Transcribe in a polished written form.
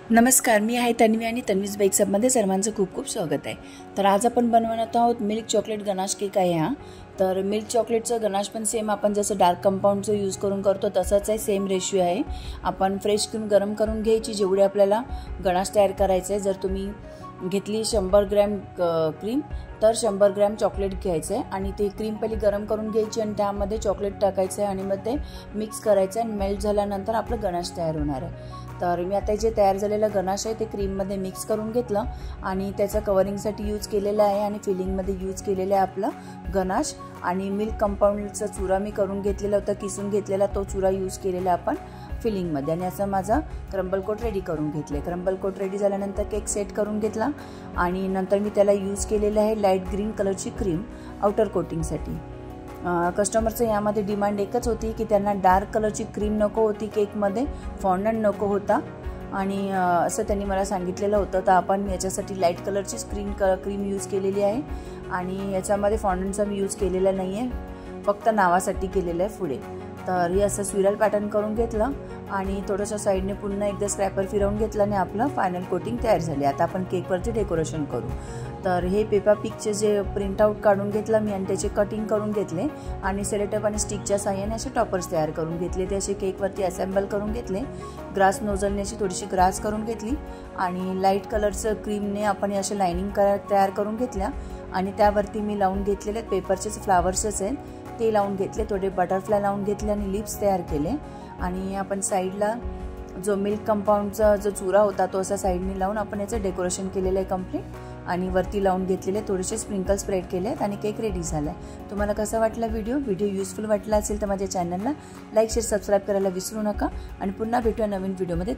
नमस्कार, मी आहे तन्वी आणि तन्वीज बेक्स अपमध्ये सर्वांचं खूप खूप स्वागत आहे। तर आज आपण बनवत आहोत मिल्क चॉकलेट गनाश केक आहे हा। तर मिल्क चॉकलेटचं गनाश पण सेम आपण जसं डार्क कंपाऊंडचं यूज करून करतो तसंच आहे, सेम रेशिओ आहे। आपण फ्रेश क्रीम गरम करून घ्यायची जेवढी आपल्याला गनाश तयार करायचं आहे। जर तुम्ही घेतली 100 ग्रॅम क्रीम तर 100 ग्रॅम चॉकलेट घ्यायचं आहे आणि ते क्रीम पहिली गरम करून घ्यायची आणि त्यामध्ये चॉकलेट टाकायचं आहे आणि मग ते मिक्स करायचं आणि मेल्ट झाल्यानंतर आपलं गनाश तयार होणार आहे। तर मी आता जे तयार झालेलं गनाश आहे ते क्रीममध्ये मिक्स करून घेतलं आणि त्याचा कवरिंगसाठी यूज केलेला आहे आणि फिलिंगमध्ये यूज केलेलं आहे आपलं गनाश। आणि मिल्क कंपाऊंडचा चुरा मी करून घेतलेला होता, किसून घेतलेला तो चुरा यूज केलेला आपण फिलिंगमध्ये। आणि असं माझा क्रम्बल कोट रेडी करून घेतले। क्रम्बल कोट रेडी झाल्यानंतर केक सेट करून घेतला आणि नंतर मी त्याला यूज केलेलं आहे लाईट ग्रीन कलरची क्रीम आउटर कोटिंगसाठी। कस्टमरचं यामध्ये डिमांड एकच होती की त्यांना डार्क कलरची क्रीम नको होती, केकमध्ये फॉन्डंट नको होता आणि असं त्यांनी मला सांगितलेलं होतं। तर आपण याच्यासाठी लाईट कलरचीच क्रीम यूज केलेली आहे आणि याच्यामध्ये फॉन्डंटचा मी यूज केलेला नाही आहे, फक्त नावासाठी केलेलं आहे पुढे। तर हे असं स्विरल पॅटर्न करून घेतलं आणि थोडंसं साईडने पुन्हा एकदा स्क्रॅपर फिरवून घेतलं आणि आपलं फायनल कोटिंग तयार झाली। आता आपण केकवरती डेकोरेशन करू। तर हे पेपा पिकचे जे प्रिंट आउट काढून घेतलं मी आणि त्याचे कटिंग करून घेतले आणि सेलोटेप आणि स्टिकच्या साहाय्याने असे टॉपर्स तयार करून घेतले। ते असे केकवरती असेंबल करून घेतले। ग्रास नोझलने अशी थोडीशी ग्रास करून घेतली आणि लाईट कलरचं क्रीमने आपण असे लाइनिंग तयार करून घेतल्या आणि त्यावरती मी लावून घेतलेले पेपरचेच फ्लावर्सच आहेत ते लावून घेतले, थोडे बटरफ्लाय लावून घेतले आणि लिप्स तयार केले। आणि आपण साईडला जो मिल्क कंपाऊंडचा जो चुरा होता तो असा साईडने लावून आपण याचं डेकोरेशन केलेलं आहे कंप्लीट आणि वरती लावून घेतलेले थोडेसे स्प्रिंकल स्प्रेड केले आहेत आणि केक रेडी झाला आहे। तुम्हाला कसा वाटला व्हिडिओ युजफुल वाटला असेल तर माझ्या चॅनलला लाईक शेअर सबस्क्राईब करायला विसरू नका आणि पुन्हा भेटूया नवीन व्हिडिओमध्ये।